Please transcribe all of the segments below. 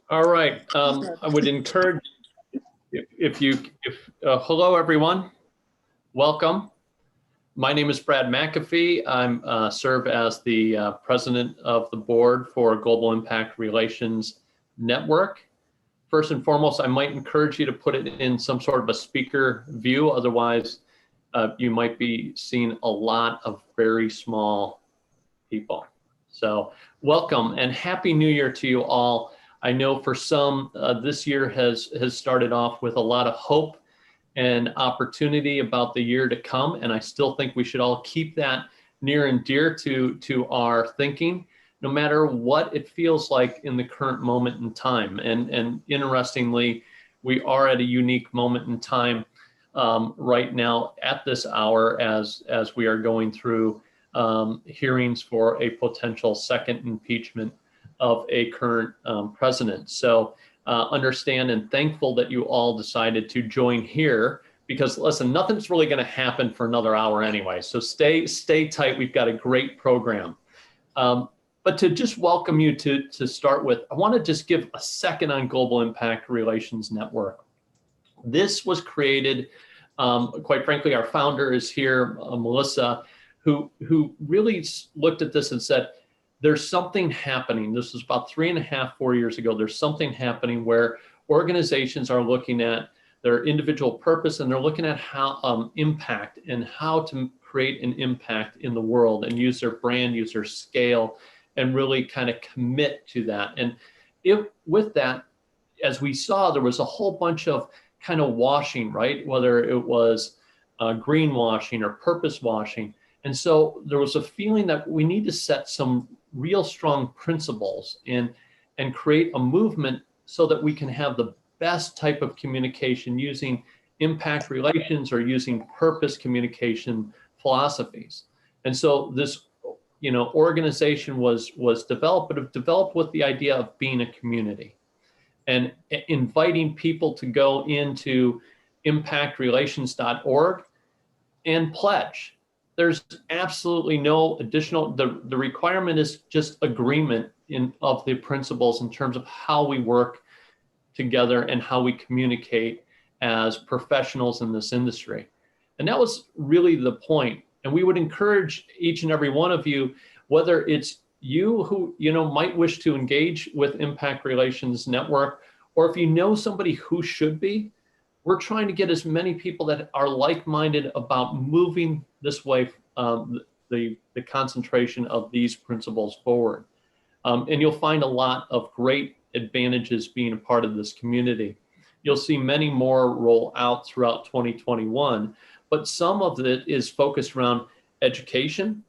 All right. I would encourage hello everyone, welcome. My name is Brad McAfee. I serve as the president of the board for Global Impact Relations Network. First and foremost, I might encourage you to put it in some sort of a speaker view. Otherwise, you might be seeing a lot of very small people. So welcome and Happy New Year to you all. I know for some, this year has started off with a lot of hope and opportunity about the year to come, and I still think we should all keep that near and dear to our thinking, no matter what it feels like in the current moment in time. And interestingly, we are at a unique moment in time right now at this hour as we are going through hearings for a potential second impeachment of a current president. So understand and thankful that you all decided to join here, because listen, nothing's really going to happen for another hour anyway. So stay tight. We've got a great program. But to just welcome you to start with, I want to just give a second on Global Impact Relations Network. This was created, quite frankly, our founder is here, Melissa, who really looked at this and said, there's something happening. This was about 3.5-4 years ago. There's something happening where organizations are looking at their individual purpose, and they're looking at how impact and how to create an impact in the world and use their brand, use their scale, and really kind of commit to that. And with that, as we saw, there was a whole bunch of kind of washing, right? Whether it was greenwashing or purpose washing. And so there was a feeling that we need to set some real strong principles and create a movement so that we can have the best type of communication using impact relations or using purpose communication philosophies. And so this, organization was developed, but it developed with the idea of being a community and inviting people to go into impactrelations.org and pledge. There's absolutely no additional, the requirement is just agreement of the principles in terms of how we work together and how we communicate as professionals in this industry. And that was really the point. And we would encourage each and every one of you, whether it's you who might wish to engage with Impact Relations Network, or if you know somebody who should be, we're trying to get as many people that are like-minded about moving this way, the concentration of these principles forward. And you'll find a lot of great advantages being a part of this community. You'll see many more roll out throughout 2021, but some of it is focused around education.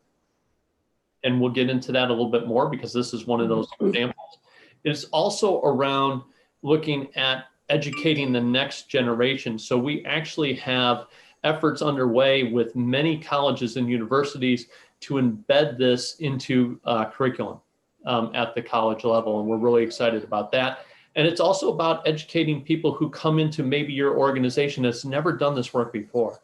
And we'll get into that a little bit more because this is one of those examples. It's also around looking at educating the next generation. So we actually have efforts underway with many colleges and universities to embed this into curriculum at the college level, and we're really excited about that. And it's also about educating people who come into maybe your organization that's never done this work before.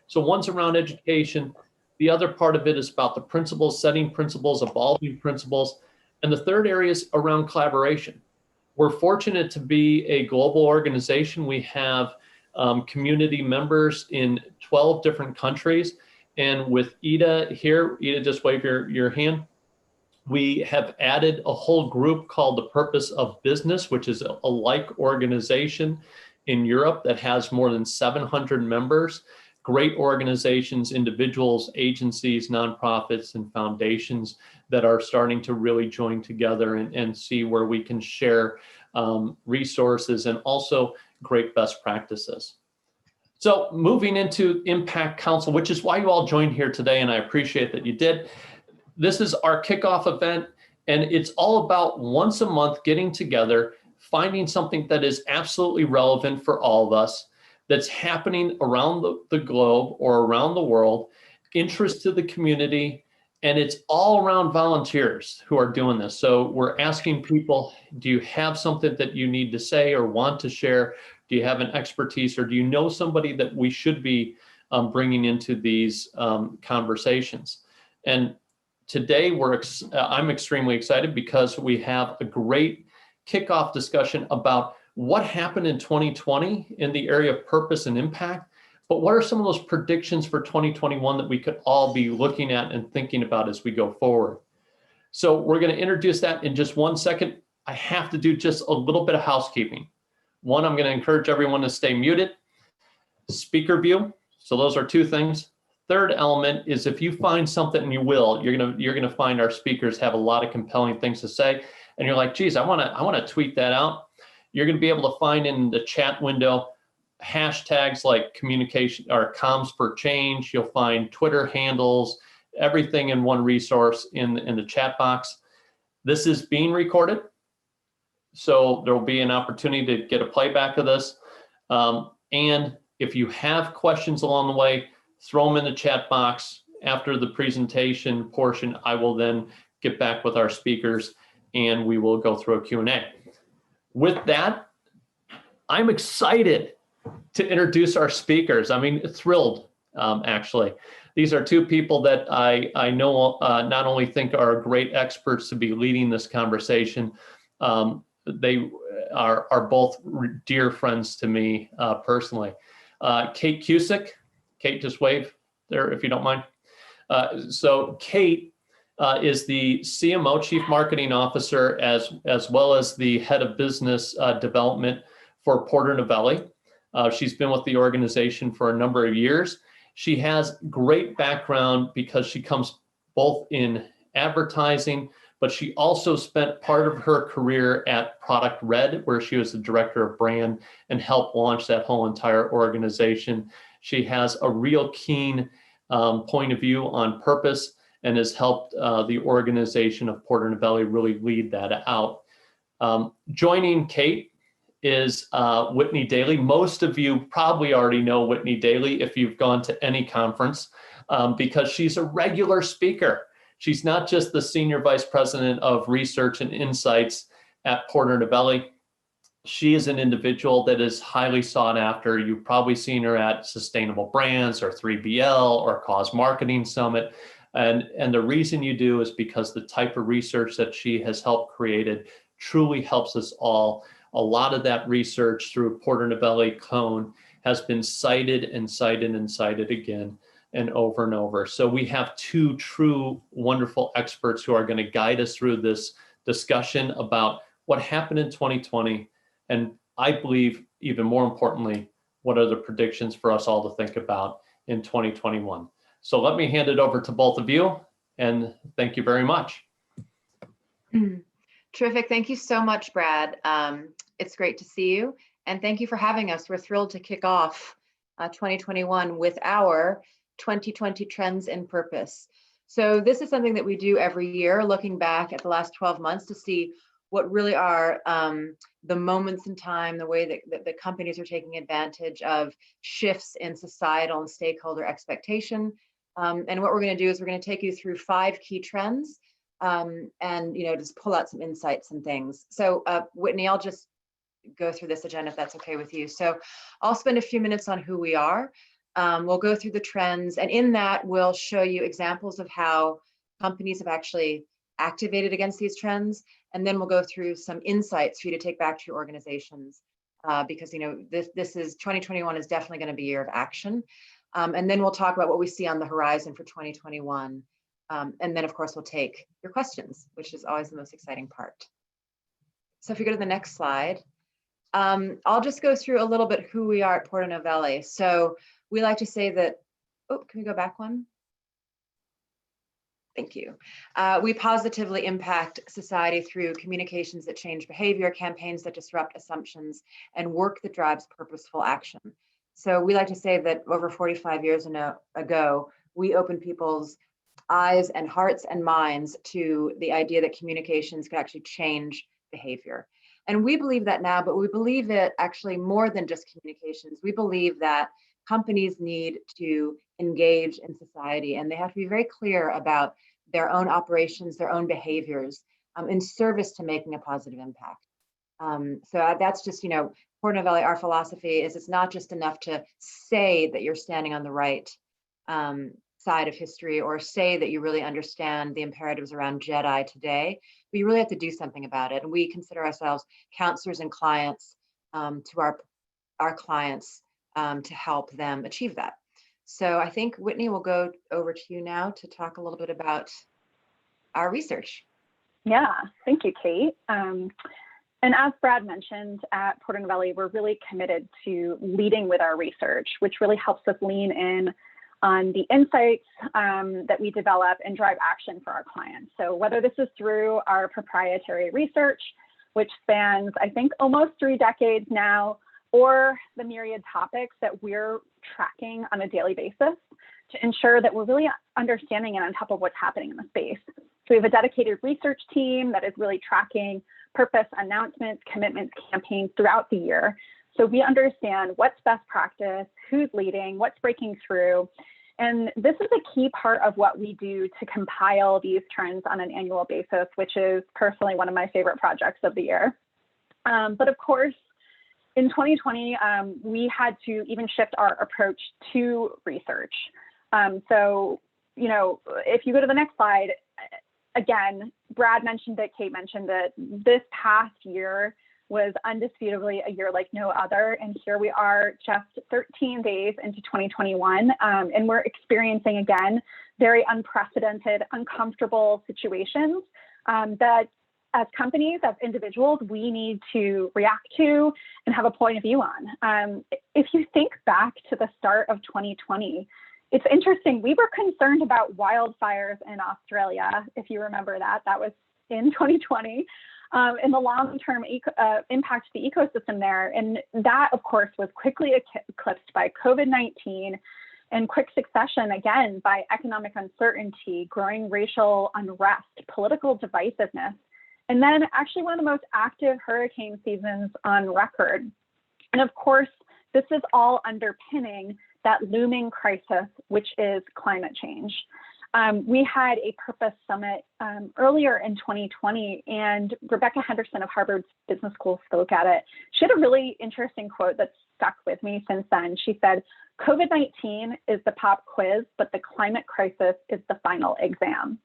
So one's around education. The other part of it is about the principles, setting principles, evolving principles. And the third area is around collaboration. We're fortunate to be a global organization. We have community members in 12 different countries. And with Ida here, Ida, just wave your hand. We have added a whole group called the Purpose of Business, which is a like organization in Europe that has more than 700 members. Great organizations, individuals, agencies, nonprofits, and foundations that are starting to really join together and see where we can share resources and also great best practices. So moving into Impact Council, which is why you all joined here today, and I appreciate that you did. This is our kickoff event, and it's all about once a month getting together, finding something that is absolutely relevant for all of us, that's happening around the globe or around the world, interest to the community, and it's all around volunteers who are doing this. So we're asking people, do you have something that you need to say or want to share? Do you have an expertise, or do you know somebody that we should be bringing into these conversations? And today I'm extremely excited because we have a great kickoff discussion about what happened in 2020 in the area of purpose and impact, but what are some of those predictions for 2021 that we could all be looking at and thinking about as we go forward. So we're going to introduce that in just 1 second. I have to do just a little bit of housekeeping. One, I'm going to encourage everyone to stay muted. Speaker view. So those are 2 things. Third element is if you find something, and you will, you're gonna find our speakers have a lot of compelling things to say, and you're like, geez, I wanna tweet that out. You're gonna be able to find in the chat window hashtags like communication or comms for change. You'll find Twitter handles, everything in one resource in the chat box. This is being recorded, so there will be an opportunity to get a playback of this. And if you have questions along the way, throw them in the chat box. After the presentation portion, I will then get back with our speakers and we will go through a Q&A. With that, I'm excited to introduce our speakers. I mean, thrilled, actually. These are 2 people that I know not only think are great experts to be leading this conversation, they are both dear friends to me personally. Kate Cusick. Kate, just wave there if you don't mind. So Kate is the CMO, Chief Marketing Officer, as well as the Head of Business Development for Porter Novelli. She's been with the organization for a number of years. She has great background because she comes both in advertising, but she also spent part of her career at Product Red, where she was the Director of Brand and helped launch that whole entire organization. She has a real keen point of view on purpose and has helped the organization of Porter Novelli really lead that out. Joining Kate is Whitney Daly. Most of you probably already know Whitney Daly if you've gone to any conference because she's a regular speaker. She's not just the Senior Vice President of Research and Insights at Porter Novelli. She is an individual that is highly sought after. You've probably seen her at Sustainable Brands or 3BL or Cause Marketing Summit. And the reason you do is because the type of research that she has helped created truly helps us all. A lot of that research through Porter Novelli Cone has been cited and cited and cited again and over. So we have 2 true wonderful experts who are going to guide us through this discussion about what happened in 2020. And I believe, even more importantly, what are the predictions for us all to think about in 2021? So let me hand it over to both of you, and thank you very much. Terrific. Thank you so much, Brad. It's great to see you, and thank you for having us. We're thrilled to kick off 2021 with our 2020 Trends in Purpose. So this is something that we do every year, looking back at the last 12 months to see what really are the moments in time, the way that the companies are taking advantage of shifts in societal and stakeholder expectation. And what we're going to do is we're going to take you through 5 key trends and just pull out some insights and things. So Whitney, I'll just go through this agenda if that's okay with you. So I'll spend a few minutes on who we are. We'll go through the trends, and in that we'll show you examples of how companies have actually activated against these trends, and then we'll go through some insights for you to take back to your organizations because this is 2021 is definitely going to be a year of action, and then we'll talk about what we see on the horizon for 2021, and then of course we'll take your questions, which is always the most exciting part. So if you go to the next slide, I'll just go through a little bit who we are at Porter Novelli. So we like to say that, can we go back one? Thank you. We positively impact society through communications that change behavior, campaigns that disrupt assumptions, and work that drives purposeful action. So we like to say that over 45 years ago, we opened people's eyes and hearts and minds to the idea that communications could actually change behavior. And we believe that now, but we believe it actually more than just communications. We believe that companies need to engage in society, and they have to be very clear about their own operations, their own behaviors in service to making a positive impact. So that's just, Porter Novelli, our philosophy is it's not just enough to say that you're standing on the right side of history or say that you really understand the imperatives around Jedi today, but you really have to do something about it. And we consider ourselves counselors and clients to our clients to help them achieve that. So I think Whitney will go over to you now to talk a little bit about our research. Yeah, thank you, Kate. And as Brad mentioned, at Porter Novelli, we're really committed to leading with our research, which really helps us lean in on the insights that we develop and drive action for our clients. So whether this is through our proprietary research, which spans, I think, almost 3 decades now, or the myriad topics that we're tracking on a daily basis to ensure that we're really understanding and on top of what's happening in the space. So we have a dedicated research team that is really tracking purpose, announcements, commitments, campaigns throughout the year. So we understand what's best practice, who's leading, what's breaking through. And this is a key part of what we do to compile these trends on an annual basis, which is personally one of my favorite projects of the year. But of course, in 2020, we had to even shift our approach to research. So, you know, if you go to the next slide, again, Brad mentioned it, Kate mentioned it, this past year was undisputably a year like no other. And here we are just 13 days into 2021, and we're experiencing, again, very unprecedented, uncomfortable situations that as companies, as individuals, we need to react to and have a point of view on. If you think back to the start of 2020, it's interesting, we were concerned about wildfires in Australia, if you remember that, that was in 2020, and the long-term impact to the ecosystem there. And that, of course, was quickly eclipsed by COVID-19 and quick succession, again, by economic uncertainty, growing racial unrest, political divisiveness, and then actually one of the most active hurricane seasons on record. And of course, this is all underpinning that looming crisis, which is climate change. We had a Purpose Summit earlier in 2020, and Rebecca Henderson of Harvard Business School spoke at it. She had a really interesting quote that stuck with me since then. She said, "COVID-19 is the pop quiz, but the climate crisis is the final exam."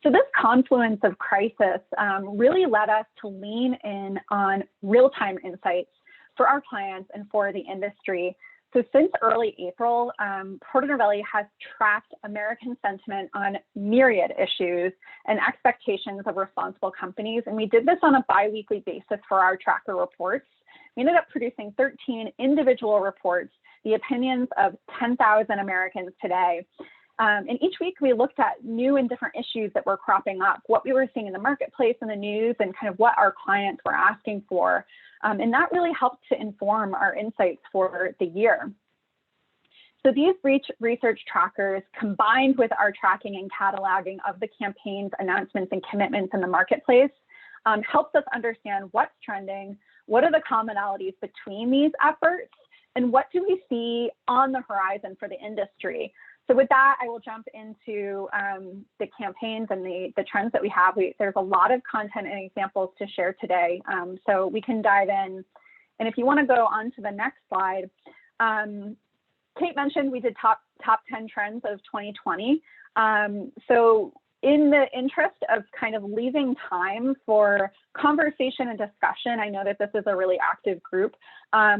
So this confluence of crisis really led us to lean in on real-time insights for our clients and for the industry. So since early April, Porter Novelli has tracked American sentiment on myriad issues and expectations of responsible companies. And we did this on a bi-weekly basis for our tracker reports. We ended up producing 13 individual reports, the opinions of 10,000 Americans today. And each week we looked at new and different issues that were cropping up, what we were seeing in the marketplace and the news, and kind of what our clients were asking for. And that really helped to inform our insights for the year. So these research trackers, combined with our tracking and cataloging of the campaigns, announcements, and commitments in the marketplace, helps us understand what's trending, what are the commonalities between these efforts, and what do we see on the horizon for the industry. So with that, I will jump into the campaigns and the trends that we have. There's a lot of content and examples to share today, so we can dive in. And if you want to go on to the next slide, Kate mentioned we did top 10 trends of 2020. So in the interest of kind of leaving time for conversation and discussion, I know that this is a really active group,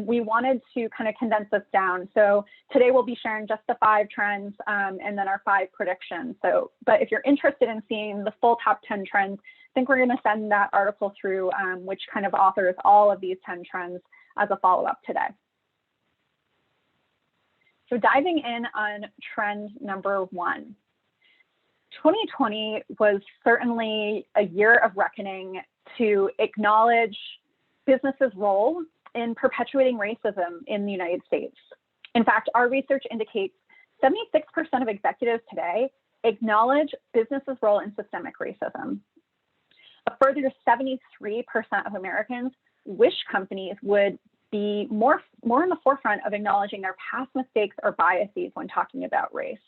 we wanted to kind of condense this down. So today we'll be sharing just the 5 trends and then our 5 predictions. So, but if you're interested in seeing the full top 10 trends, I think we're going to send that article through, which kind of authors all of these 10 trends as a follow-up today. So diving in on trend number 1. 2020 was certainly a year of reckoning to acknowledge businesses' role in perpetuating racism in the United States. In fact, our research indicates 76% of executives today acknowledge businesses' role in systemic racism. A further 73% of Americans wish companies would be more in the forefront of acknowledging their past mistakes or biases when talking about race.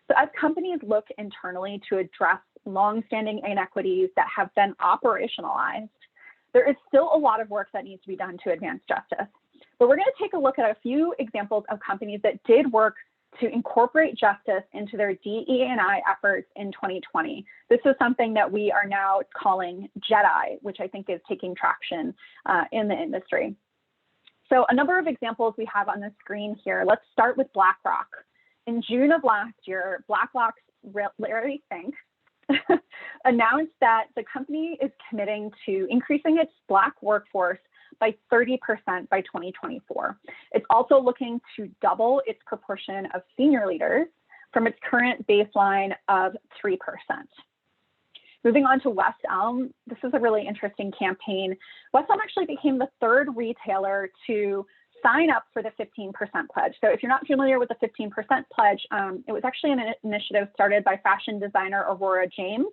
So as companies look internally to address longstanding inequities that have been operationalized, there is still a lot of work that needs to be done to advance justice. But we're going to take a look at a few examples of companies that did work to incorporate justice into their DE&I efforts in 2020. This is something that we are now calling JEDI, which I think is taking traction in the industry. So a number of examples we have on the screen here. Let's start with BlackRock. In June of last year, BlackRock's Larry Fink announced that the company is committing to increasing its Black workforce by 30% by 2024. It's also looking to double its proportion of senior leaders from its current baseline of 3%. Moving on to West Elm, this is a really interesting campaign. West Elm actually became the third retailer to sign up for the 15% pledge. So if you're not familiar with the 15% pledge, it was actually an initiative started by fashion designer Aurora James.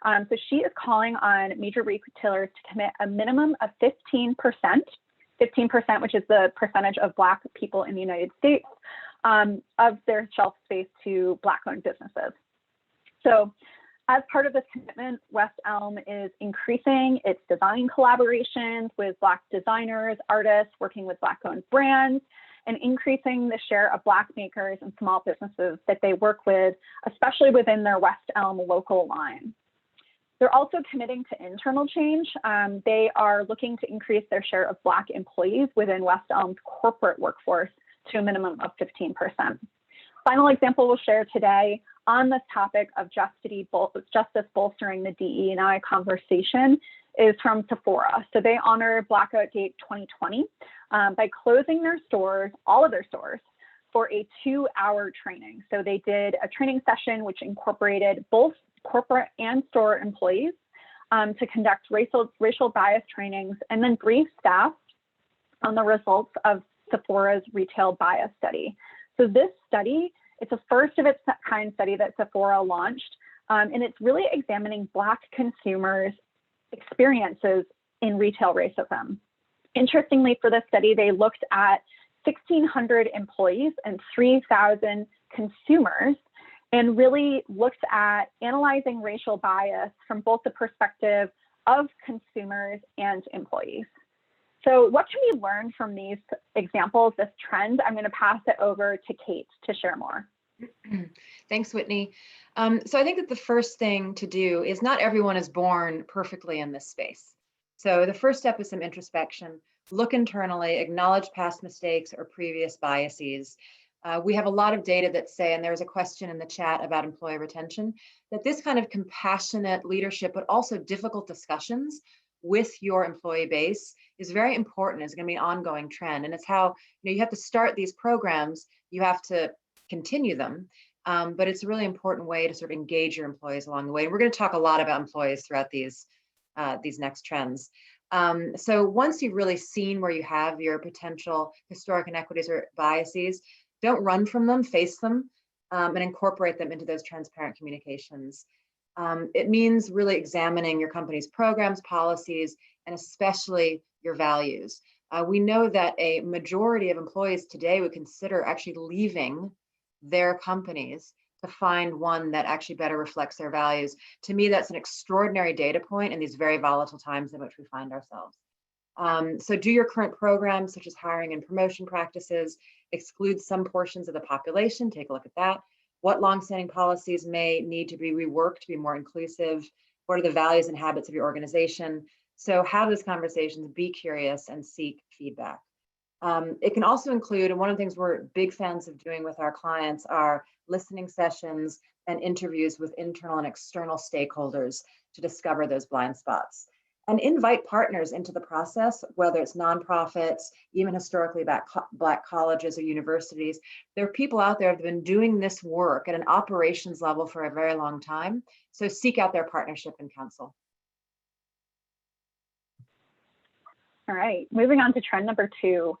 So she is calling on major retailers to commit a minimum of 15%, which is the percentage of Black people in the United States, of their shelf space to Black-owned businesses. So as part of this commitment, West Elm is increasing its design collaborations with Black designers, artists, working with Black-owned brands, and increasing the share of Black makers and small businesses that they work with, especially within their West Elm local line. They're also committing to internal change. They are looking to increase their share of Black employees within West Elm's corporate workforce to a minimum of 15%. Final example we'll share today on this topic of justice bolstering the DE&I conversation is from Sephora. So they honored Blackout Date 2020 by closing their stores, all of their stores, for a 2-hour training. So they did a training session which incorporated both corporate and store employees to conduct racial bias trainings and then brief staff on the results of Sephora's retail bias study. So this study, it's a first of its kind study that Sephora launched, and it's really examining Black consumers' experiences in retail racism. Interestingly, for this study, they looked at 1,600 employees and 3,000 consumers and really looked at analyzing racial bias from both the perspective of consumers and employees. So what can we learn from these examples, this trend? I'm going to pass it over to Kate to share more. Thanks, Whitney. So I think that the first thing to do is not everyone is born perfectly in this space. So the first step is some introspection. Look internally, acknowledge past mistakes or previous biases. We have a lot of data that say, and there's a question in the chat about employee retention, that this kind of compassionate leadership, but also difficult discussions with your employee base is very important. It's going to be an ongoing trend. And it's how, you have to start these programs, you have to continue them. But it's a really important way to sort of engage your employees along the way. And we're going to talk a lot about employees throughout these next trends. So once you've really seen where you have your potential historic inequities or biases, don't run from them, face them, and incorporate them into those transparent communications. It means really examining your company's programs, policies, and especially your values. We know that a majority of employees today would consider actually leaving their companies to find one that actually better reflects their values. To me, that's an extraordinary data point in these very volatile times in which we find ourselves. So do your current programs, such as hiring and promotion practices, exclude some portions of the population, take a look at that. What longstanding policies may need to be reworked to be more inclusive? What are the values and habits of your organization? So have those conversations, be curious, and seek feedback. It can also include, and one of the things we're big fans of doing with our clients are listening sessions and interviews with internal and external stakeholders to discover those blind spots. And invite partners into the process, whether it's nonprofits, even historically Black colleges or universities. There are people out there that have been doing this work at an operations level for a very long time. So seek out their partnership and counsel. All right, moving on to trend number 2,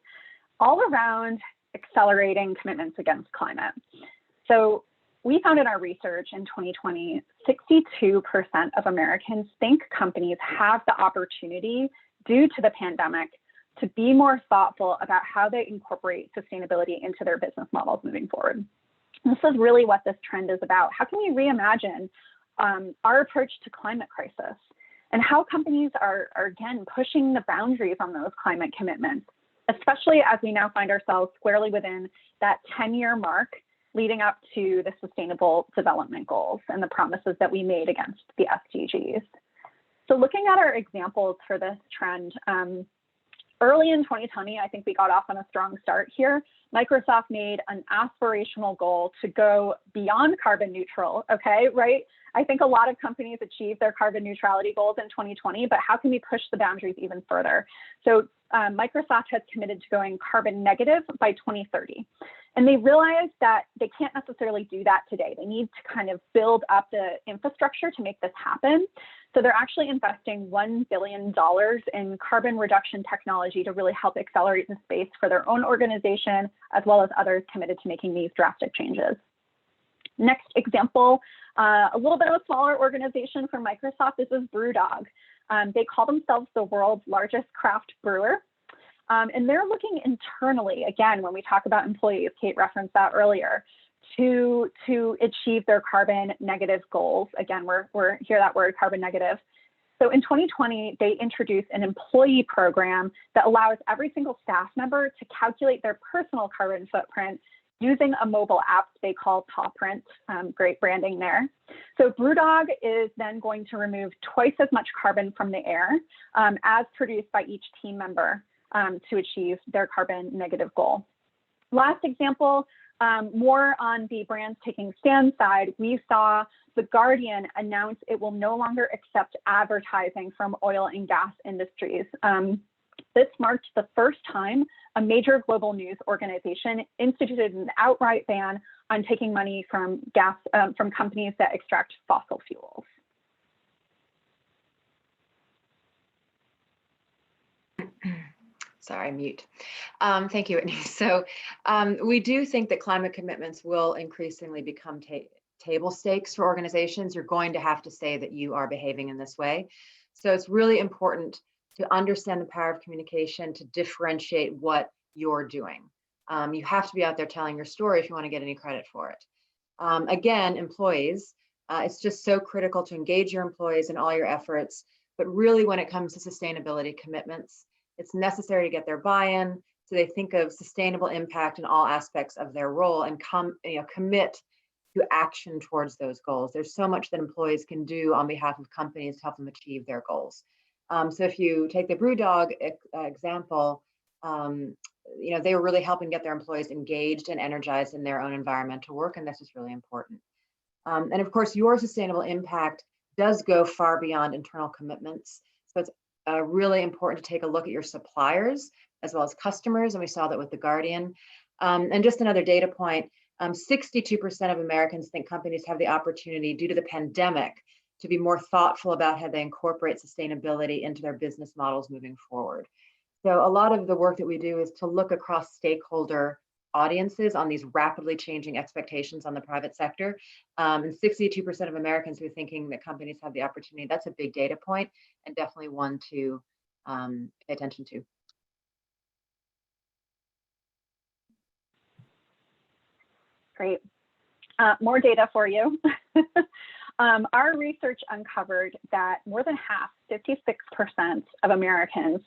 all around accelerating commitments against climate. So we found in our research in 2020, 62% of Americans think companies have the opportunity due to the pandemic to be more thoughtful about how they incorporate sustainability into their business models moving forward. This is really what this trend is about. How can we reimagine our approach to climate crisis and how companies are again, pushing the boundaries on those climate commitments, especially as we now find ourselves squarely within that 10-year mark leading up to the Sustainable Development Goals and the promises that we made against the SDGs. So looking at our examples for this trend, early in 2020, I think we got off on a strong start here. Microsoft made an aspirational goal to go beyond carbon neutral, okay, right? I think a lot of companies achieved their carbon neutrality goals in 2020, but how can we push the boundaries even further? So Microsoft has committed to going carbon negative by 2030. And they realized that they can't necessarily do that today. They need to kind of build up the infrastructure to make this happen. So they're actually investing $1 billion in carbon reduction technology to really help accelerate the space for their own organization, as well as others committed to making these drastic changes. Next example, a little bit of a smaller organization from Microsoft. This is BrewDog. They call themselves the world's largest craft brewer. And they're looking internally, again, when we talk about employees, Kate referenced that earlier, to achieve their carbon negative goals. Again, we're hear that word, carbon negative. So in 2020, they introduced an employee program that allows every single staff member to calculate their personal carbon footprint using a mobile app they call Pawprint. Great branding there. So BrewDog is then going to remove twice as much carbon from the air as produced by each team member to achieve their carbon negative goal. Last example, more on the brands taking stand side, we saw The Guardian announce it will no longer accept advertising from oil and gas industries. This marked the first time a major global news organization instituted an outright ban on taking money from from companies that extract fossil fuels. Sorry, mute. Thank you, Whitney. So we do think that climate commitments will increasingly become table stakes for organizations. You're going to have to say that you are behaving in this way. So it's really important to understand the power of communication, to differentiate what you're doing. You have to be out there telling your story if you want to get any credit for it. Again, employees, it's just so critical to engage your employees in all your efforts, but really when it comes to sustainability commitments, it's necessary to get their buy-in so they think of sustainable impact in all aspects of their role and commit to action towards those goals. There's so much that employees can do on behalf of companies to help them achieve their goals. So if you take the BrewDog example, they were really helping get their employees engaged and energized in their own environmental work, and this is really important. And of course, your sustainable impact does go far beyond internal commitments. So it's really important to take a look at your suppliers as well as customers, and we saw that with The Guardian. And just another data point, 62% of Americans think companies have the opportunity due to the pandemic to be more thoughtful about how they incorporate sustainability into their business models moving forward. So a lot of the work that we do is to look across stakeholder audiences on these rapidly changing expectations on the private sector. And 62% of Americans who are thinking that companies have the opportunity, that's a big data point and definitely one to pay attention to. Great. More data for you. Our research uncovered that more than half, 56% of Americans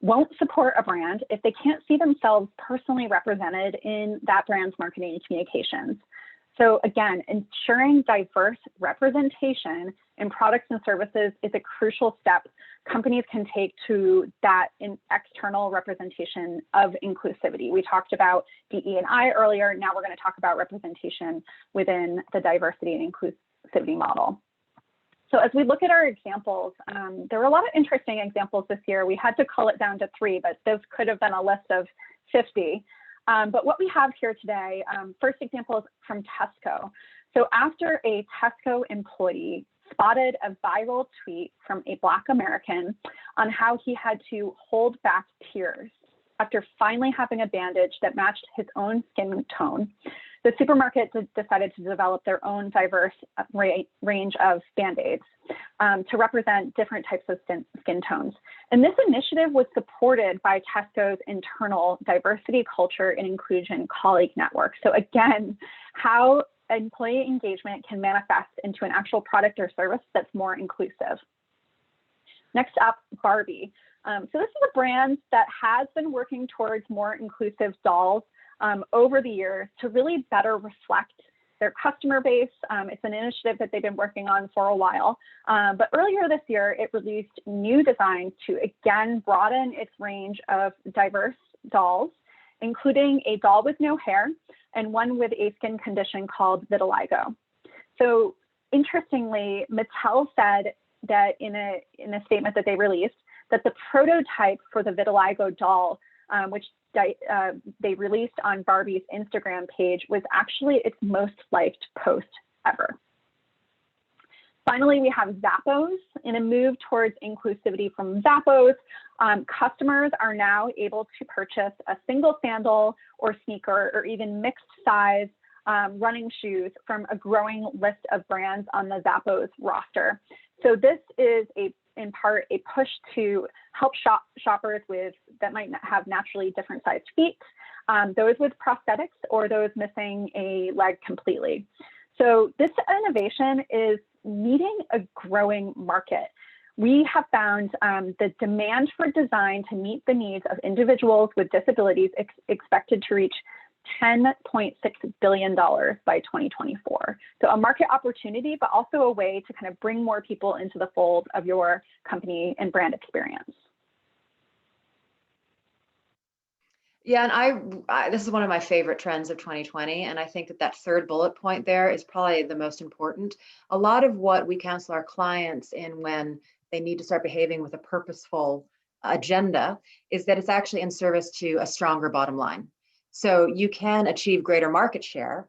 won't support a brand if they can't see themselves personally represented in that brand's marketing and communications. So again, ensuring diverse representation in products and services is a crucial step companies can take to that external representation of inclusivity. We talked about DE&I earlier. Now we're going to talk about representation within the diversity and inclusivity model. So as we look at our examples, there were a lot of interesting examples this year. We had to cull it down to 3, but this could have been a list of 50. But what we have here today, first example is from Tesco. So after a Tesco employee spotted a viral tweet from a Black American on how he had to hold back tears after finally having a bandage that matched his own skin tone, the supermarket decided to develop their own diverse range of Band-Aids to represent different types of skin tones. And this initiative was supported by Tesco's internal diversity, culture, and inclusion colleague network. So again, how employee engagement can manifest into an actual product or service that's more inclusive. Next up, Barbie. So this is a brand that has been working towards more inclusive dolls over the years to really better reflect their customer base. It's an initiative that they've been working on for a while, but earlier this year, it released new designs to again broaden its range of diverse dolls, including a doll with no hair and one with a skin condition called vitiligo. So interestingly, Mattel said that in a statement that they released, that the prototype for the vitiligo doll, which they released on Barbie's Instagram page, was actually its most liked post ever. Finally, we have Zappos. In a move towards inclusivity from Zappos, customers are now able to purchase a single sandal or sneaker or even mixed size running shoes from a growing list of brands on the Zappos roster. So this is in part a push to help shoppers that might have naturally different sized feet, those with prosthetics or those missing a leg completely. So this innovation is meeting a growing market. We have found the demand for design to meet the needs of individuals with disabilities expected to reach $10.6 billion by 2024. So a market opportunity, but also a way to kind of bring more people into the fold of your company and brand experience. Yeah, and this is one of my favorite trends of 2020, and I think that third bullet point there is probably the most important. A lot of what we counsel our clients in when they need to start behaving with a purposeful agenda is that it's actually in service to a stronger bottom line. So you can achieve greater market share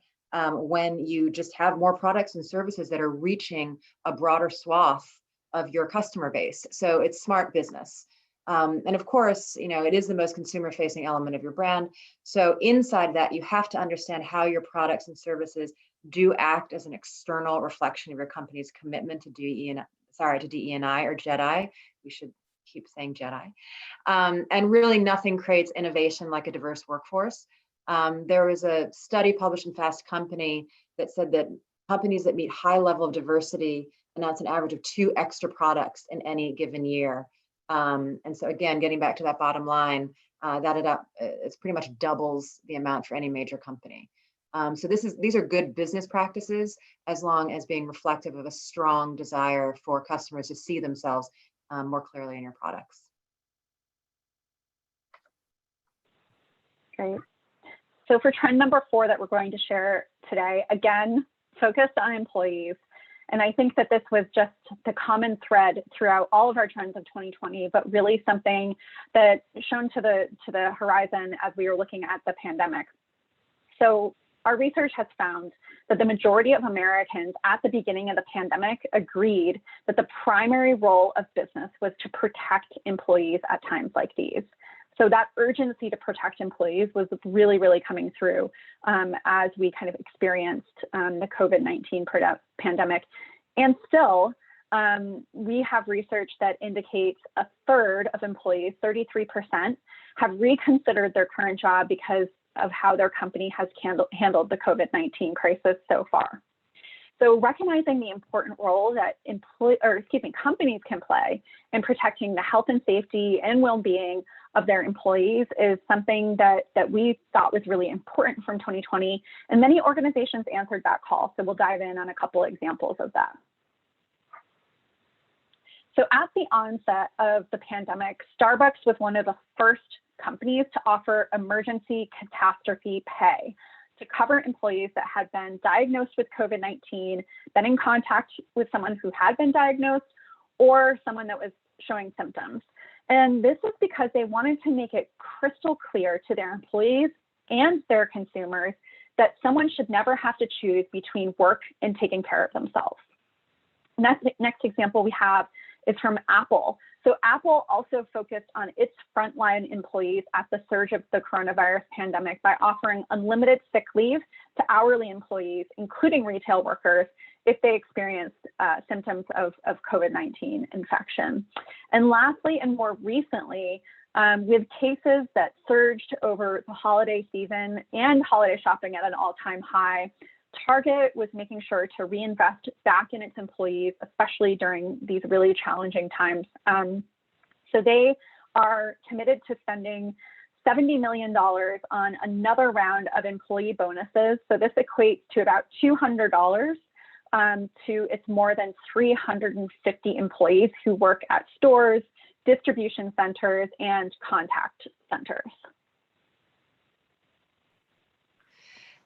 when you just have more products and services that are reaching a broader swath of your customer base. So it's smart business. And of course, it is the most consumer-facing element of your brand. So inside that, you have to understand how your products and services do act as an external reflection of your company's commitment to DE&I or JEDI. We should keep saying JEDI. And really nothing creates innovation like a diverse workforce. There was a study published in Fast Company that said that companies that meet high level of diversity announce an average of 2 extra products in any given year. And so again, getting back to that bottom line, it's pretty much doubles the amount for any major company. So these are good business practices as long as being reflective of a strong desire for customers to see themselves more clearly in your products. Great. So for trend number 4 that we're going to share today, again, focused on employees. And I think that this was just the common thread throughout all of our trends of 2020, but really something that shone to the horizon as we were looking at the pandemic. So our research has found that the majority of Americans at the beginning of the pandemic agreed that the primary role of business was to protect employees at times like these. So that urgency to protect employees was really, really coming through as we kind of experienced the COVID-19 pandemic. And still, we have research that indicates a third of employees, 33%, have reconsidered their current job because of how their company has handled the COVID-19 crisis so far. So recognizing the important role that companies can play in protecting the health and safety and well-being of their employees is something that we thought was really important from 2020, and many organizations answered that call. So we'll dive in on a couple examples of that. So at the onset of the pandemic, Starbucks was one of the first companies to offer emergency catastrophe pay to cover employees that had been diagnosed with COVID-19, been in contact with someone who had been diagnosed, or someone that was showing symptoms. And this is because they wanted to make it crystal clear to their employees and their consumers that someone should never have to choose between work and taking care of themselves. Next example we have is from Apple. So Apple also focused on its frontline employees at the surge of the coronavirus pandemic by offering unlimited sick leave to hourly employees, including retail workers, if they experienced symptoms of COVID-19 infection. And lastly, and more recently, with cases that surged over the holiday season and holiday shopping at an all-time high, Target was making sure to reinvest back in its employees, especially during these really challenging times. So they are committed to spending $70 million on another round of employee bonuses. So this equates to about $200 to its more than 350 employees who work at stores, distribution centers, and contact centers.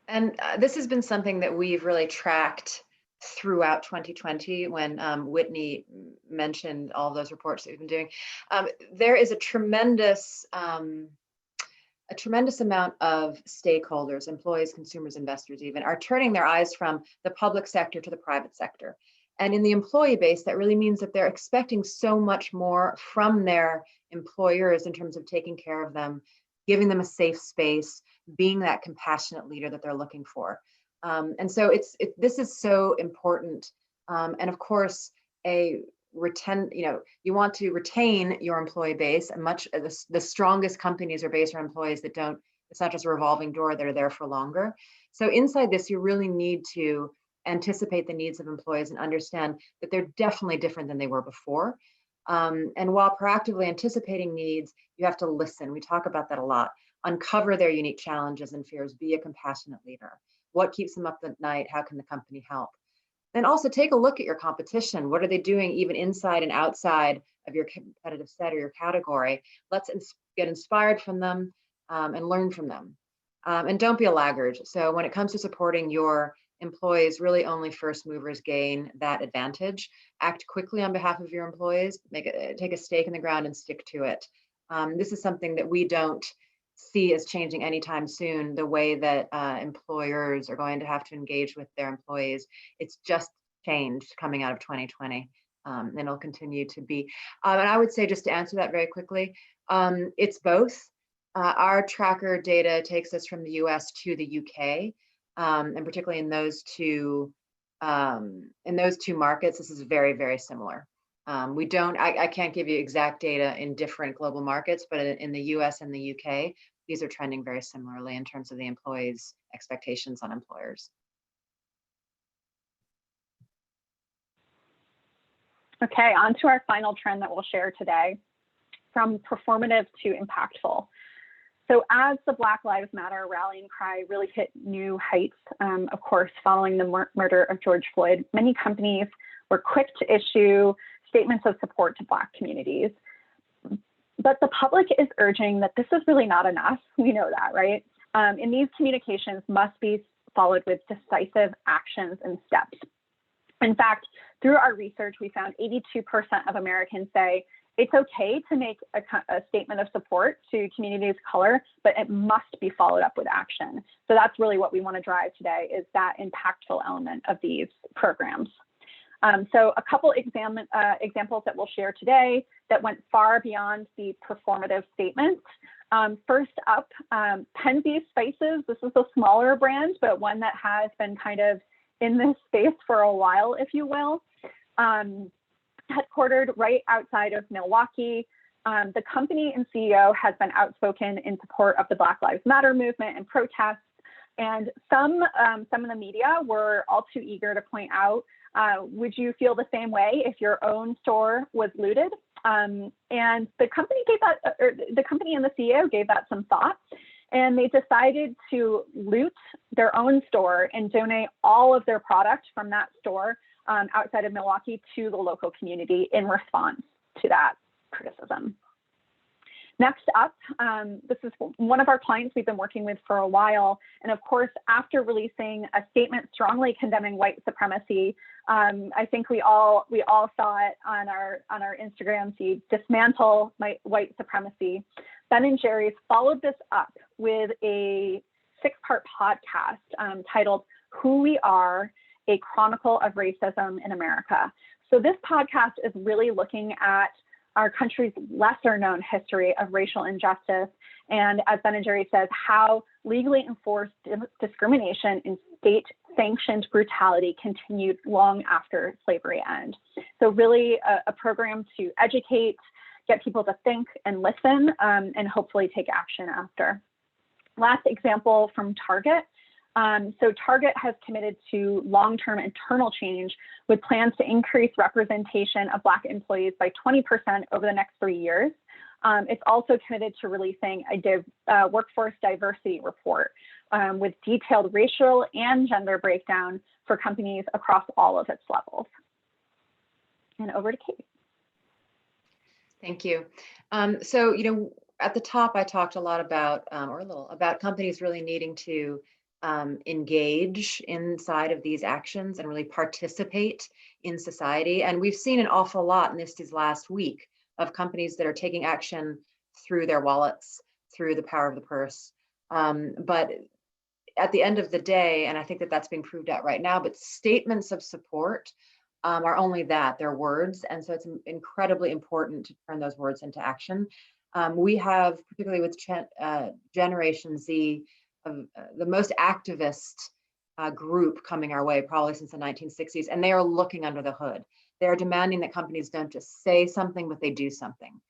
And this has been something that we've really tracked throughout 2020 when Whitney mentioned all those reports that we've been doing. There is a tremendous amount of stakeholders, employees, consumers, investors even, are turning their eyes from the public sector to the private sector. And in the employee base, that really means that they're expecting so much more from their employers in terms of taking care of them, giving them a safe space, being that compassionate leader that they're looking for. And so this is so important. And of course, you want to retain your employee base, and the strongest companies are based on employees that don't, it's not just a revolving door, that are there for longer. So inside this, you really need to anticipate the needs of employees and understand that they're definitely different than they were before. And while proactively anticipating needs, you have to listen. We talk about that a lot. Uncover their unique challenges and fears, be a compassionate leader. What keeps them up at night? How can the company help? Then also take a look at your competition. What are they doing even inside and outside of your competitive set or your category? Let's get inspired from them and learn from them. And don't be a laggard. So when it comes to supporting your employees, really only first movers gain that advantage. Act quickly on behalf of your employees, take a stake in the ground and stick to it. This is something that we don't see as changing anytime soon, the way that employers are going to have to engage with their employees. It's just changed coming out of 2020, and it'll continue to be. And I would say, just to answer that very quickly, it's both. Our tracker data takes us from the US to the UK, and particularly in those two markets, this is very, very similar. I can't give you exact data in different global markets, but in the US and the UK, these are trending very similarly in terms of the employees' expectations on employers. Okay, on to our final trend that we'll share today, from performative to impactful. So as the Black Lives Matter rallying cry really hit new heights, of course, following the murder of George Floyd, many companies were quick to issue statements of support to Black communities. But the public is urging that this is really not enough. We know that, right? And these communications must be followed with decisive actions and steps. In fact, through our research, we found 82% of Americans say it's okay to make a statement of support to communities of color, but it must be followed up with action. So that's really what we want to drive today, is that impactful element of these programs. So a couple examples that we'll share today that went far beyond the performative statement. First up, Penzi Spices. This is a smaller brand, but one that has been kind of in this space for a while, if you will. Headquartered right outside of Milwaukee. The company and CEO has been outspoken in support of the Black Lives Matter movement and protests. And some of the media were all too eager to point out, would you feel the same way if your own store was looted? And the company and the CEO gave that some thought, and they decided to loot their own store and donate all of their product from that store outside of Milwaukee to the local community in response to that criticism. Next up, this is one of our clients we've been working with for a while. And of course, after releasing a statement strongly condemning white supremacy, I think we all saw it on our Instagram feed, dismantle white supremacy. Ben & Jerry's followed this up with a 6-part podcast titled Who We Are, a Chronicle of Racism in America. So this podcast is really looking at our country's lesser known history of racial injustice, and as Ben & Jerry says, how legally enforced discrimination and state-sanctioned brutality continued long after slavery ended. So really a program to educate, get people to think and listen, and hopefully take action after. Last example from Target. So Target has committed to long-term internal change with plans to increase representation of Black employees by 20% over the next 3 years. It's also committed to releasing a workforce diversity report with detailed racial and gender breakdown for companies across all of its levels. And over to Kate. Thank you. So, at the top, I talked a lot about, about companies really needing to engage inside of these actions and really participate in society. And we've seen an awful lot in this last week of companies that are taking action through their wallets, through the power of the purse. But at the end of the day, and I think that that's being proved out right now, but statements of support are only that, they're words. And so it's incredibly important to turn those words into action. We have, particularly with Generation Z, the most activist group coming our way probably since the 1960s, and they are looking under the hood. They are demanding that companies don't just say something, but they do something.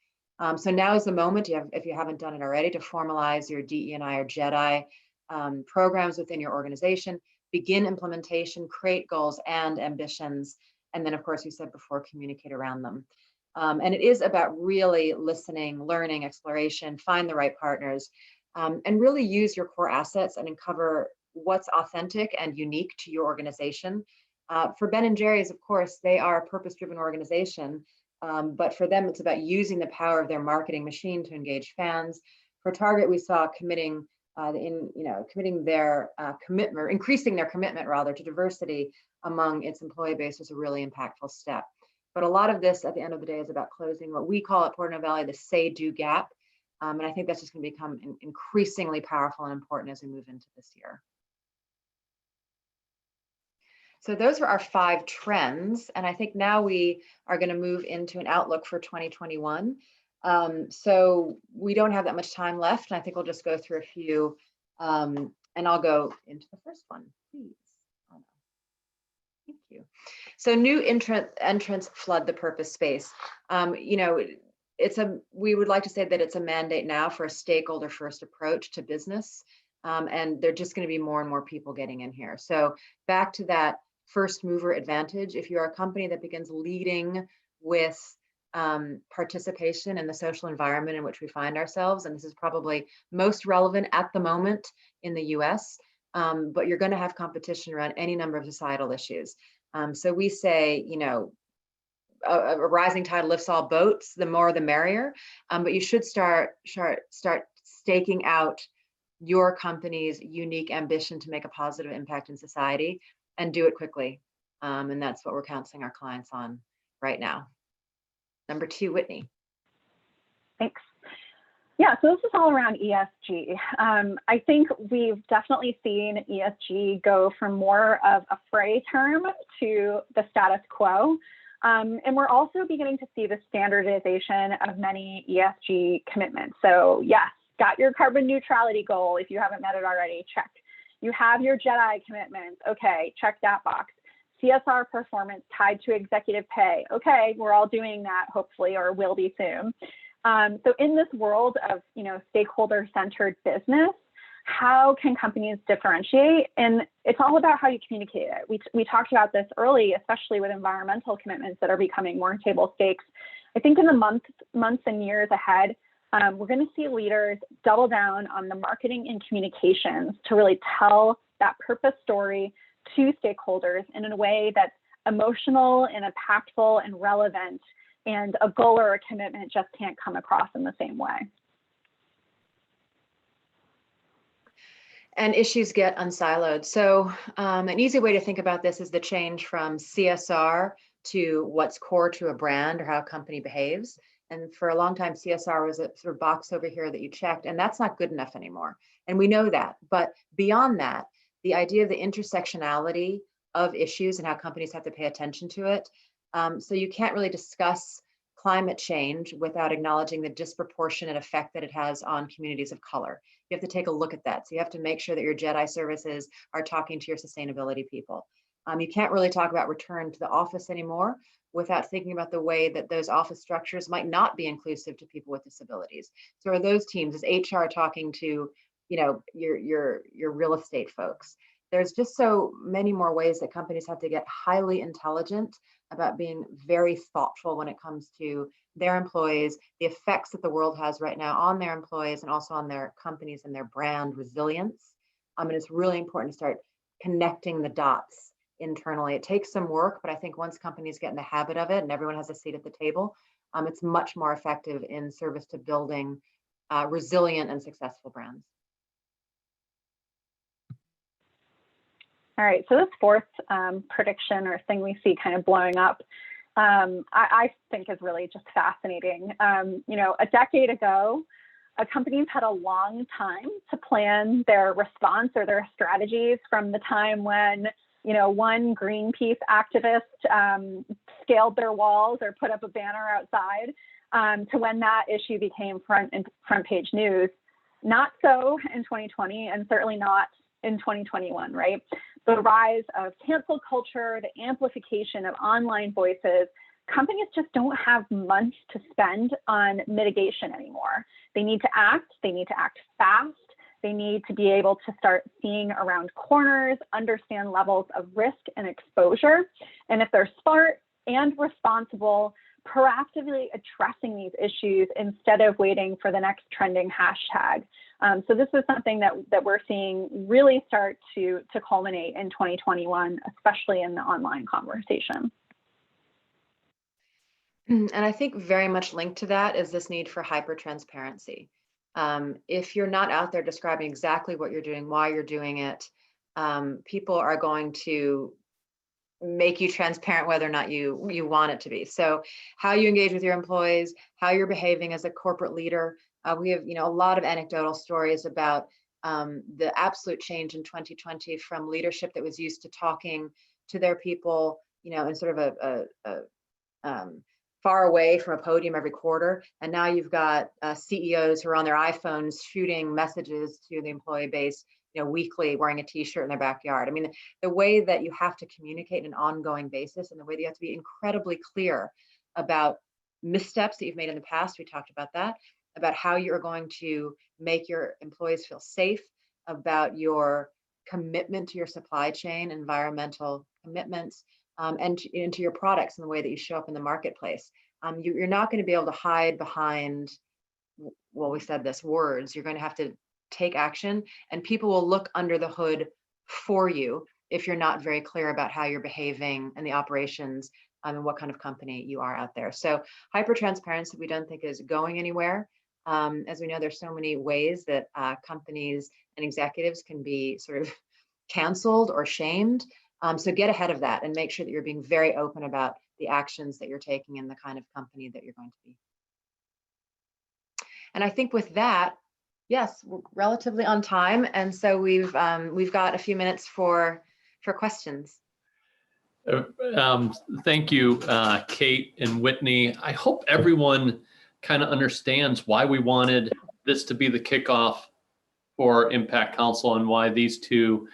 So now is the moment, if you haven't done it already, to formalize your DE&I or JEDI programs within your organization, begin implementation, create goals and ambitions, and then, of course, we said before, communicate around them. And it is about really listening, learning, exploration, find the right partners, and really use your core assets and uncover what's authentic and unique to your organization. For Ben & Jerry's, of course, they are a purpose-driven organization, but for them, it's about using the power of their marketing machine to engage fans. For Target, we saw committing their commitment, or increasing their commitment rather, to diversity among its employee base was a really impactful step. But a lot of this, at the end of the day, is about closing what we call at Porter Novelli the say-do gap. And I think that's just going to become increasingly powerful and important as we move into this year. So those were our 5 trends. And I think now we are going to move into an outlook for 2021. So we don't have that much time left. And I think we'll just go through a few, and I'll go into the first one, please. Thank you. So new entrants flood the purpose space. We would like to say that it's a mandate now for a stakeholder first approach to business. And there are just going to be more and more people getting in here. So back to that first mover advantage, if you're a company that begins leading with participation in the social environment in which we find ourselves, and this is probably most relevant at the moment in the US, but you're going to have competition around any number of societal issues. So we say, a rising tide lifts all boats, the more the merrier, but you should start staking out your company's unique ambition to make a positive impact in society, and do it quickly. And that's what we're counseling our clients on right now. Number 2, Whitney. Thanks. Yeah, so this is all around ESG. I think we've definitely seen ESG go from more of a fray term to the status quo. And we're also beginning to see the standardization of many ESG commitments. So yes, got your carbon neutrality goal. If you haven't met it already, check. You have your JEDI commitments. Okay, check that box. CSR performance tied to executive pay. Okay, we're all doing that, hopefully, or will be soon. So in this world of stakeholder-centered business, how can companies differentiate? And it's all about how you communicate it. We talked about this early, especially with environmental commitments that are becoming more table stakes. I think in the months and years ahead, we're going to see leaders double down on the marketing and communications to really tell that purpose story to stakeholders in a way that's emotional and impactful and relevant, and a goal or a commitment just can't come across in the same way. And issues get unsiloed. So an easy way to think about this is the change from CSR to what's core to a brand or how a company behaves. And for a long time, CSR was a sort of box over here that you checked, and that's not good enough anymore. And we know that. But beyond that, the idea of the intersectionality of issues and how companies have to pay attention to it. So you can't really discuss climate change without acknowledging the disproportionate effect that it has on communities of color. You have to take a look at that. So you have to make sure that your JEDI services are talking to your sustainability people. You can't really talk about return to the office anymore without thinking about the way that those office structures might not be inclusive to people with disabilities. So are those teams, is HR talking to your real estate folks? there's just so many more ways that companies have to get highly intelligent about being very thoughtful when it comes to their employees, the effects that the world has right now on their employees and also on their companies and their brand resilience. And it's really important to start connecting the dots internally. It takes some work, but I think once companies get in the habit of it and everyone has a seat at the table, it's much more effective in service to building resilient and successful brands. All right, so this fourth prediction or thing we see kind of blowing up, I think is really just fascinating. You know, a decade ago, companies had a long time to plan their response or their strategies from the time when, you know, one Greenpeace activist scaled their walls or put up a banner outside to when that issue became front page news. Not so in 2020 and certainly not in 2021, right? The rise of cancel culture, the amplification of online voices, companies just don't have months to spend on mitigation anymore. They need to act fast. They need to be able to start seeing around corners, understand levels of risk and exposure. And if they're smart and responsible, proactively addressing these issues instead of waiting for the next trending hashtag. So this is something that we're seeing really start to culminate in 2021, especially in the online conversation. And I think very much linked to that is this need for hyper-transparency. If you're not out there describing exactly what you're doing, why you're doing it, people are going to make you transparent whether or not you want it to be. So how you engage with your employees, how you're behaving as a corporate leader. We have, a lot of anecdotal stories about the absolute change in 2020 from leadership that was used to talking to their people, in sort of a far away from a podium every quarter. And now you've got CEOs who are on their iPhones shooting messages to the employee base, weekly, wearing a t-shirt in their backyard. I mean, the way that you have to communicate on an ongoing basis and the way that you have to be incredibly clear about missteps that you've made in the past, we talked about that, about how you're going to make your employees feel safe, about your commitment to your supply chain, environmental commitments, and into your products and the way that you show up in the marketplace. You're not going to be able to hide behind, well, we said this, words. You're going to have to take action, and people will look under the hood for you if you're not very clear about how you're behaving and the operations and what kind of company you are out there. So hyper-transparency we don't think is going anywhere. As we know, there's so many ways that companies and executives can be sort of canceled or shamed. So get ahead of that and make sure that you're being very open about the actions that you're taking and the kind of company that you're going to be. And I think with that, yes, we're relatively on time, and so we've got a few minutes for questions. Thank you, Kate and Whitney. I hope everyone kind of understands why we wanted this to be the kickoff for Impact Council and why these two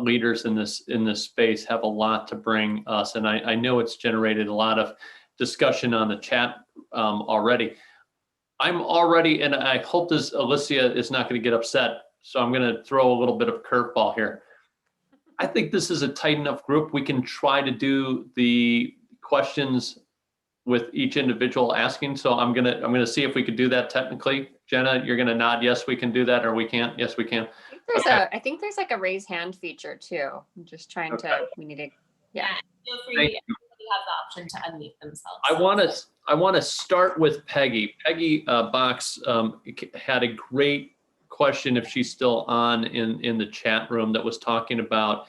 leaders in this space have a lot to bring us. And I know it's generated a lot of discussion on the chat already. I'm already, and I hope this Alicia is not going to get upset, so I'm going to throw a little bit of curveball here. I think this is a tight enough group. We can try to do the questions with each individual asking. So I'm gonna see if we could do that technically. Jenna, you're gonna nod yes, we can do that, or we can't. Yes, we can. I think there's like a raise hand feature too. I'm just trying to. We need to. Yeah. Feel free. Everybody has the option to unmute themselves. I want to start with Peggy. Peggy Box had a great question, if she's still on in the chat room, that was talking about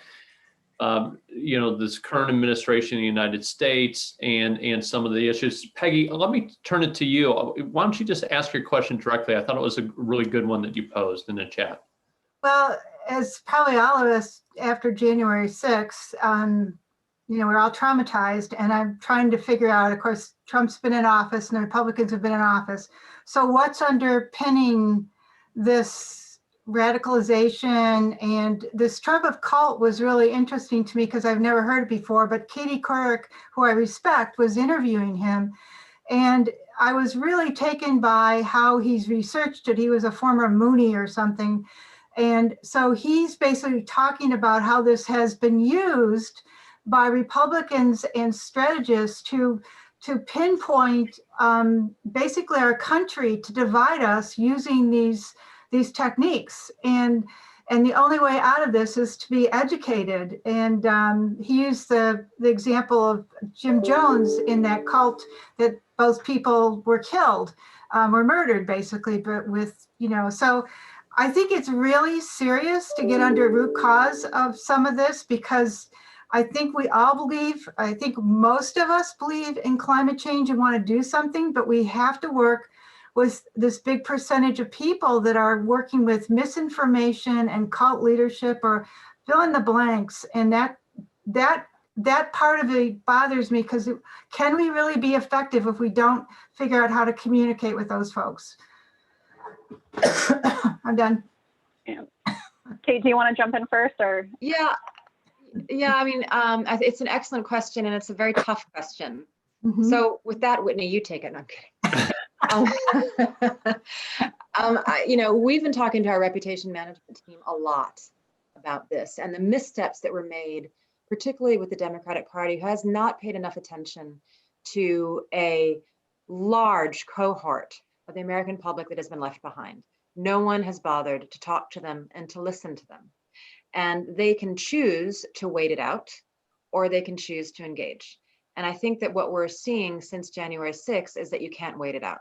this current administration in the United States and some of the issues. Peggy, let me turn it to you. Why don't you just ask your question directly? I thought it was a really good one that you posed in the chat. Well, as probably all of us after January 6th, we're all traumatized, and I'm trying to figure out, of course, Trump's been in office and the Republicans have been in office. So what's underpinning this radicalization? And this Trump of cult was really interesting to me because I've never heard it before, but Katie Couric, who I respect, was interviewing him. And I was really taken by how he's researched it. He was a former Mooney or something. And so he's basically talking about how this has been used by Republicans and strategists to pinpoint basically our country, to divide us using these techniques. And the only way out of this is to be educated. And he used the example of Jim Jones in that cult, that both people were killed, were murdered basically, but with, so I think it's really serious to get under root cause of some of this, because I think we all believe, I think most of us believe in climate change and want to do something, but we have to work with this big percentage of people that are working with misinformation and cult leadership, or fill in the blanks. And that part of it bothers me, because can we really be effective if we don't figure out how to communicate with those folks? I'm done. Yeah. Kate, do you want to jump in first, or? Yeah. I mean, it's an excellent question, and it's a very tough question. Mhm. So with that, Whitney, you take it. No, I'm kidding. We've been talking to our reputation management team a lot about this and the missteps that were made, particularly with the Democratic Party, who has not paid enough attention to a large cohort of the American public that has been left behind. No one has bothered to talk to them and to listen to them. And they can choose to wait it out, or they can choose to engage. And I think that what we're seeing since January 6th is that you can't wait it out.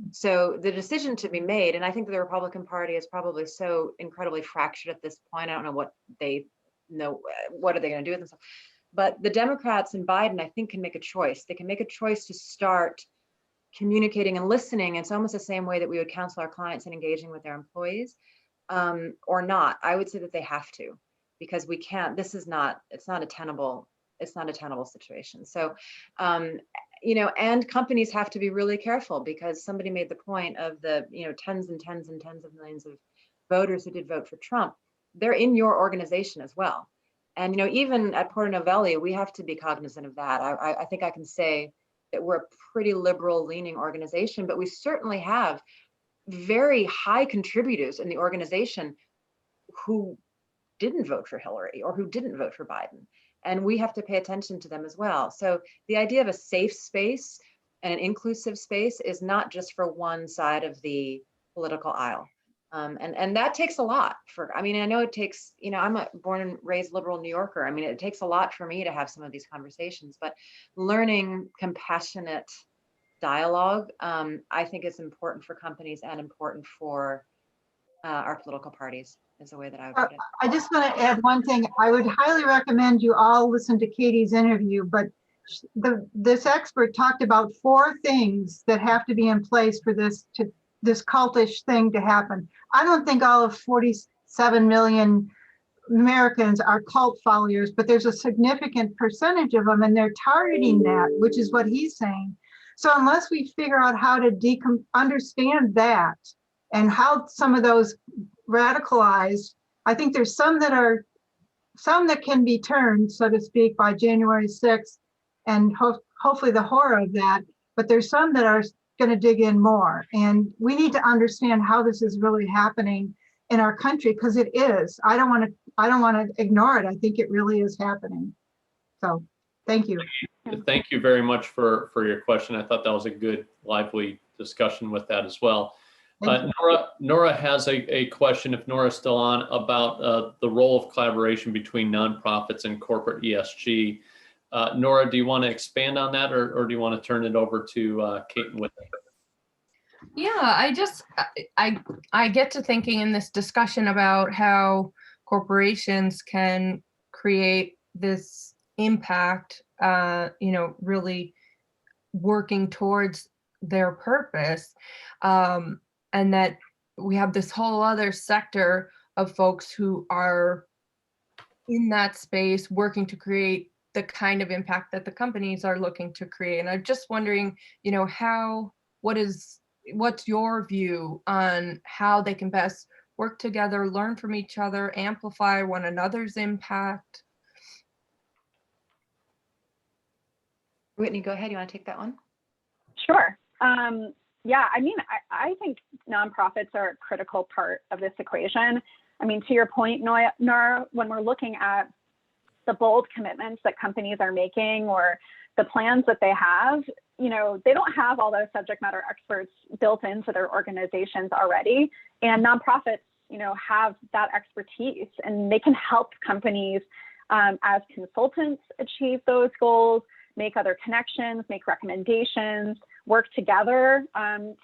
So the decision to be made, and I think that the Republican Party is probably so incredibly fractured at this point. I don't know what they know, what are they going to do with themselves? But the Democrats and Biden, I think, can make a choice. They can make a choice to start communicating and listening. It's almost the same way that we would counsel our clients in engaging with their employees, or not. I would say that they have to, because we can't, it's not a tenable situation. So, and companies have to be really careful, because somebody made the point of the, tens and tens and tens of millions of voters who did vote for Trump. They're in your organization as well. And, even at Porter Novelli, we have to be cognizant of that. I think I can say that we're a pretty liberal leaning organization, but we certainly have very high contributors in the organization who didn't vote for Hillary or who didn't vote for Biden. And we have to pay attention to them as well. So the idea of a safe space and an inclusive space is not just for one side of the political aisle. And that takes a lot I know it takes, I'm a born and raised liberal New Yorker. I mean, it takes a lot for me to have some of these conversations, but learning compassionate dialogue, I think is important for companies and important for our political parties, is the way that I would put it. I just want to add one thing. I would highly recommend you all listen to Katie's interview, but this expert talked about 4 things that have to be in place for this cultish thing to happen. I don't think all of 47 million Americans are cult followers, but there's a significant percentage of them, and they're targeting that, which is what he's saying. So unless we figure out how to understand that and how some of those radicalized, I think there's some that can be turned, so to speak, by January 6th, and hopefully the horror of that, but there's some that are going to dig in more. And we need to understand how this is really happening in our country, because it is. I don't want to ignore it. I think it really is happening. So thank you. Thank you very much for your question. I thought that was a good, lively discussion with that as well. Nora has a question, if Nora's still on, about the role of collaboration between nonprofits and corporate ESG. Nora, do you want to expand on that, or do you want to turn it over to Kate and Whitney? Yeah, I get to thinking in this discussion about how corporations can create this impact, really working towards their purpose. And that we have this whole other sector of folks who are in that space working to create the kind of impact that the companies are looking to create. And I'm just wondering, what's your view on how they can best work together, learn from each other, amplify one another's impact? Whitney, go ahead. You want to take that one? Sure. Yeah, I think nonprofits are a critical part of this equation. I mean, to your point, Nora, when we're looking at the bold commitments that companies are making or the plans that they have, you know, they don't have all those subject matter experts built into their organizations already. And nonprofits, you know, have that expertise, and they can help companies as consultants achieve those goals, make other connections, make recommendations, work together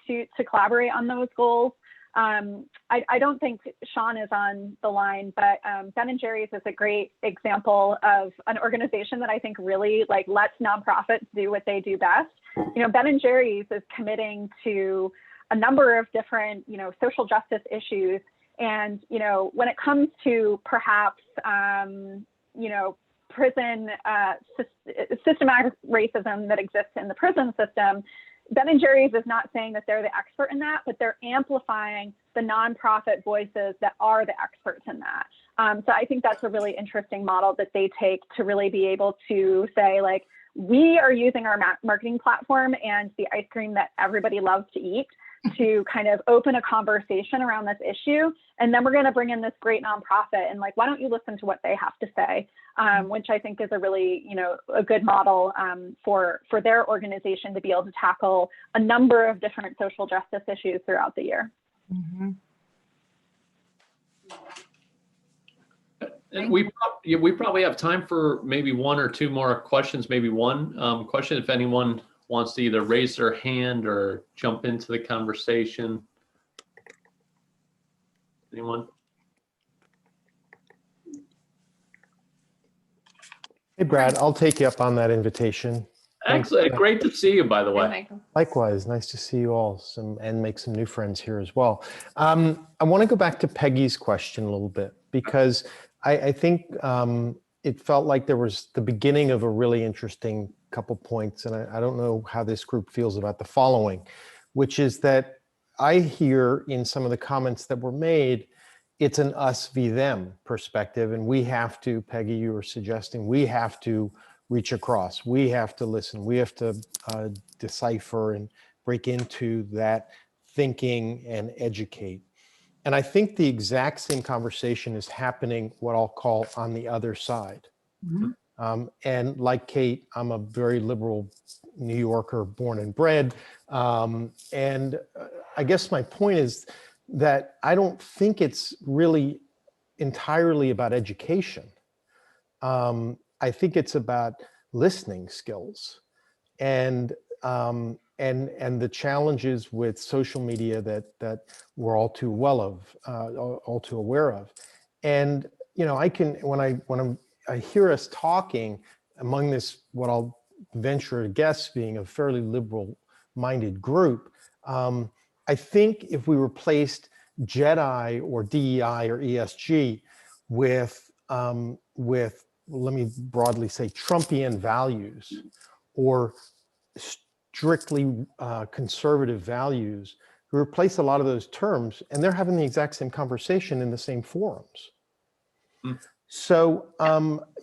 to collaborate on those goals. I don't think Sean is on the line, but Ben & Jerry's is a great example of an organization that I think really like lets nonprofits do what they do best. You know, Ben & Jerry's is committing to a number of different, you know, social justice issues. And, you know, when it comes to perhaps, you know, prison, systematic racism that exists in the prison system, Ben & Jerry's is not saying that they're the expert in that, but they're amplifying the nonprofit voices that are the experts in that. So I think that's a really interesting model that they take to really be able to say, like, we are using our marketing platform and the ice cream that everybody loves to eat to kind of open a conversation around this issue. And then we're going to bring in this great nonprofit and, like, why don't you listen to what they have to say? Which I think is a really, you know, a good model for their organization to be able to tackle a number of different social justice issues throughout the year. Mm-hmm. And we probably have time for maybe one or two more questions, maybe one question, if anyone wants to either raise their hand or jump into the conversation. Anyone? Hey, Brad, I'll take you up on that invitation. Excellent. Thanks. Great to see you, by the Hey, way. Michael. Likewise, nice to see you all and make some new friends here as well. I want to go back to Peggy's question a little bit, because I think it felt like there was the beginning of a really interesting couple points, and I don't know how this group feels about the following, which is that I hear in some of the comments that were made, it's an us v them perspective, and we have to, Peggy, you were suggesting, we have to reach across, we have to listen, we have to decipher and break into that thinking and educate. And I think the exact same conversation is happening, what I'll call on the other side. Mm-hmm. And like Kate, I'm a very liberal New Yorker, born and bred. And I guess my point is that I don't think it's really entirely about education. I think it's about listening skills and the challenges with social media that we're all too all too aware of. And you know, when I hear us talking among this, what I'll venture to guess being a fairly liberal-minded group, I think if we replaced JEDI or DEI or ESG with let me broadly say Trumpian values or strictly conservative values, we replace a lot of those terms, and they're having the exact same conversation in the same forums. Mm. So,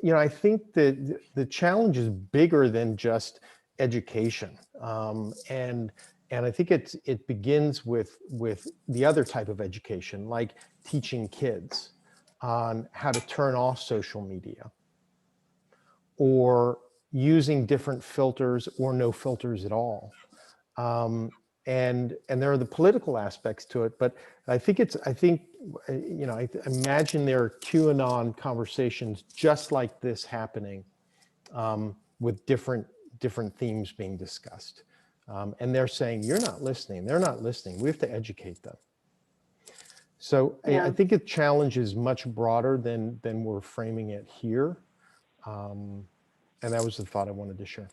you know, I think that the challenge is bigger than just education, and I think it begins with the other type of education, like teaching kids on how to turn off social media, or using different filters or no filters at all. And there are the political aspects to it, but I think you know, I imagine there are QAnon conversations just like this happening, with different themes being discussed. And they're saying, you're not listening, they're not listening, we have to educate them. So yeah. I think the challenge is much broader than we're framing it here. And that was the thought I wanted to share.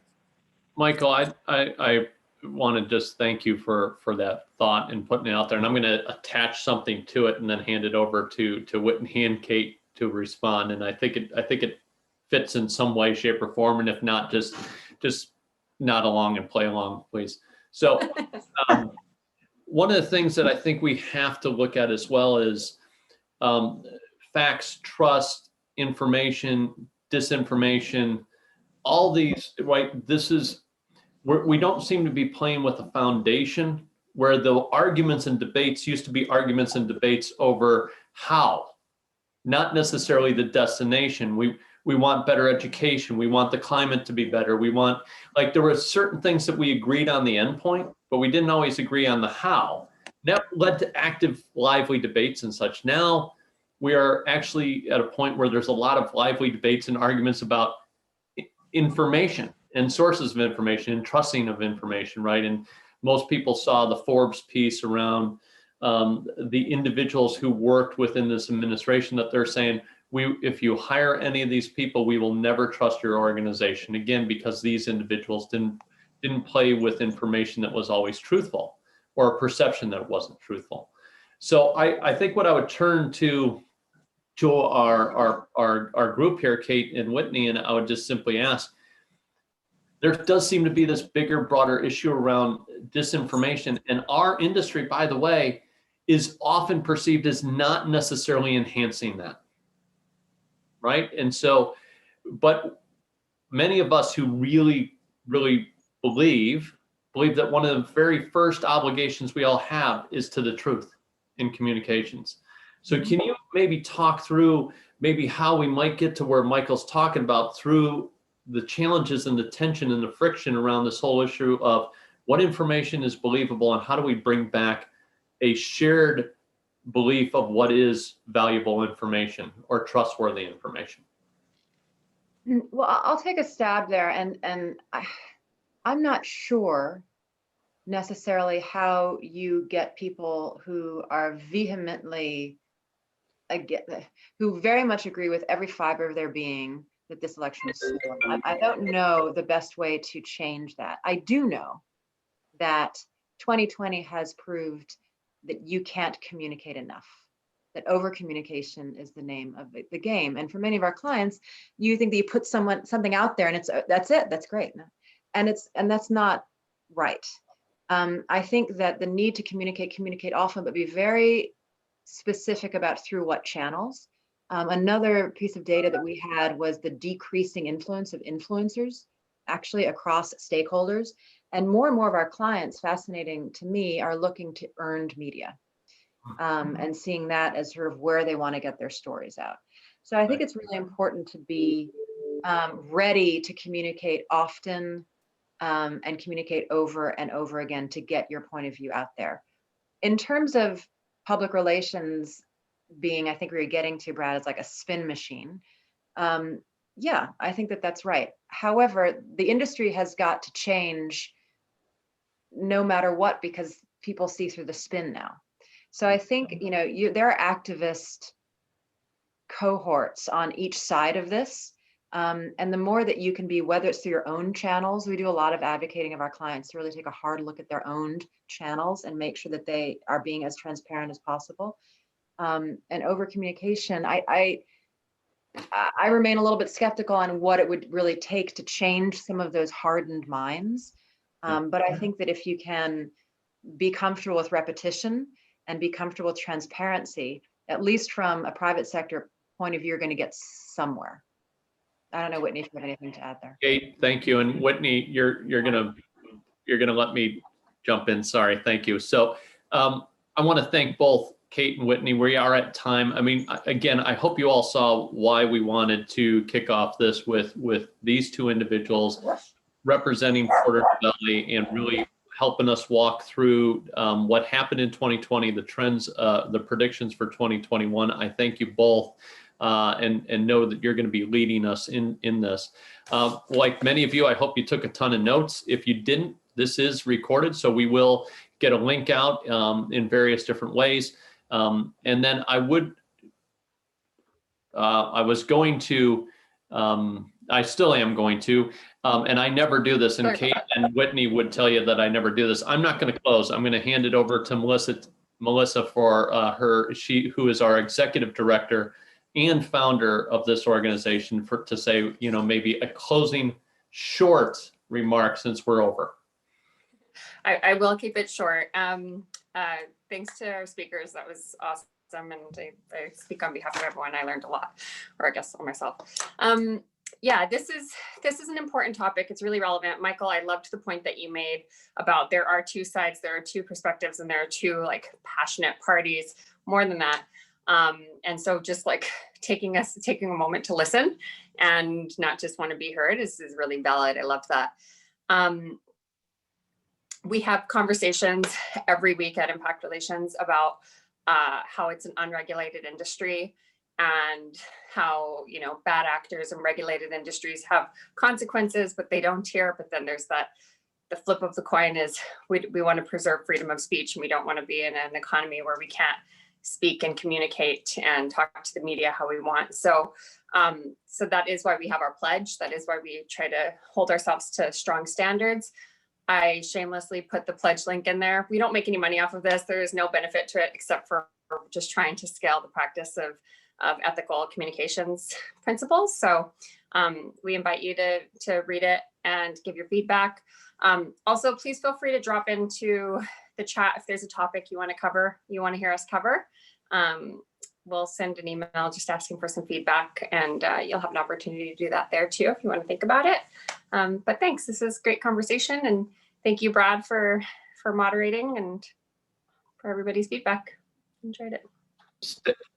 Michael, I want to just thank you for that thought and putting it out there. And I'm going to attach something to it and then hand it over to Whitney and Kate to respond. And I think it fits in some way, shape, or form. And if not, just nod along and play along, please. So one of the things that I think we have to look at as well is facts, trust, information, disinformation, all these, right? We don't seem to be playing with a foundation where the arguments and debates used to be arguments and debates over how not necessarily the destination. We want better education. We want the climate to be better. We want, like, there were certain things that we agreed on the endpoint, but we didn't always agree on the how. That led to active, lively debates and such. Now we are actually at a point where there's a lot of lively debates and arguments about information and sources of information and trusting of information, right? And most people saw the Forbes piece around the individuals who worked within this administration that they're saying, if you hire any of these people, we will never trust your organization again, because these individuals didn't play with information that was always truthful, or a perception that it wasn't truthful. So I think what I would turn to our group here, Kate and Whitney, and I would just simply ask, there does seem to be this bigger, broader issue around disinformation, and our industry, by the way, is often perceived as not necessarily enhancing that, right? And so, but many of us who really, really believe that one of the very first obligations we all have is to the truth in communications. So can you maybe talk through maybe how we might get to where Michael's talking about, through the challenges and the tension and the friction around this whole issue of what information is believable, and how do we bring back a shared belief of what is valuable information or trustworthy information? Well, I'll take a stab there, and I'm not sure necessarily how you get people who are vehemently, who very much agree with every fiber of their being that this election is stolen. I don't know the best way to change that. I do know that 2020 has proved that you can't communicate enough, that over communication is the name of the game. And for many of our clients, you think that you put something out there and that's it, that's great. And that's not right. I think that the need to communicate often, but be very specific about through what channels. Another piece of data that we had was the decreasing influence of influencers actually across stakeholders. And more of our clients, fascinating to me, are looking to earned media and seeing that as sort of where they want to get their stories out. So I think it's really important to be ready to communicate often and communicate over and over again to get your point of view out there. In terms of public relations being, I think where you're getting to, Brad, is like a spin machine. Yeah, I think that's right. However, the industry has got to change no matter what, because people see through the spin now. So I think, there are activist cohorts on each side of this. And the more that you can be, whether it's through your own channels, we do a lot of advocating of our clients to really take a hard look at their own channels and make sure that they are being as transparent as possible. And over communication, I remain a little bit skeptical on what it would really take to change some of those hardened minds. But I think that if you can be comfortable with repetition and be comfortable with transparency, at least from a private sector point of view, you're going to get somewhere. I don't know, Whitney, if you have anything to add there. Kate, thank you. And Whitney, you're gonna let me jump in. Sorry, thank you. So I want to thank both Kate and Whitney. We are at time. I mean, again, I hope you all saw why we wanted to kick off this with these two individuals representing Porter Novelli and really helping us walk through what happened in 2020, the trends, the predictions for 2021. I thank you both. And know that you're going to be leading us in this. Like many of you, I hope you took a ton of notes. If you didn't, this is recorded, so we will get a link out in various different ways. And then I was going to, I still am going to, and I never do this, and Kate and Whitney would tell you that I never do this. I'm not going to close. I'm going to hand it over to Melissa for who is our executive director and founder of this organization, to say, maybe a closing short remark since we're over. I will keep it short. Thanks to our speakers. That was awesome. And I speak on behalf of everyone. I learned a lot, or I guess on myself. Yeah, this is an important topic. It's really relevant. Michael, I loved the point that you made about there are two sides, there are two perspectives, and there are two passionate parties, more than that. And so just taking a moment to listen and not just want to be heard is really valid. I love that. We have conversations every week at Impact Relations about how it's an unregulated industry and how, you know, bad actors in regulated industries have consequences, but they don't hear. But then there's that, the flip of the coin is we want to preserve freedom of speech, and we don't want to be in an economy where we can't speak and communicate and talk to the media how we want. So so that is why we have our pledge. That is why we try to hold ourselves to strong standards. I shamelessly put the pledge link in there. We don't make any money off of this. There is no benefit to it except for just trying to scale the practice of ethical communications principles. So we invite you to read it and give your feedback. Also, please feel free to drop into the chat if there's a topic you want to hear us cover. We'll send an email just asking for some feedback, and you'll have an opportunity to do that there too if you want to think about it. But thanks, this is great conversation, and thank you, Brad, for moderating and for everybody's feedback. Enjoyed it.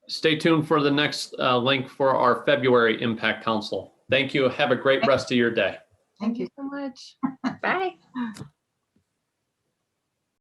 Stay tuned for the next link for our February Impact Council. Thank you. Have a great rest of your day. Thank you. So much. Bye.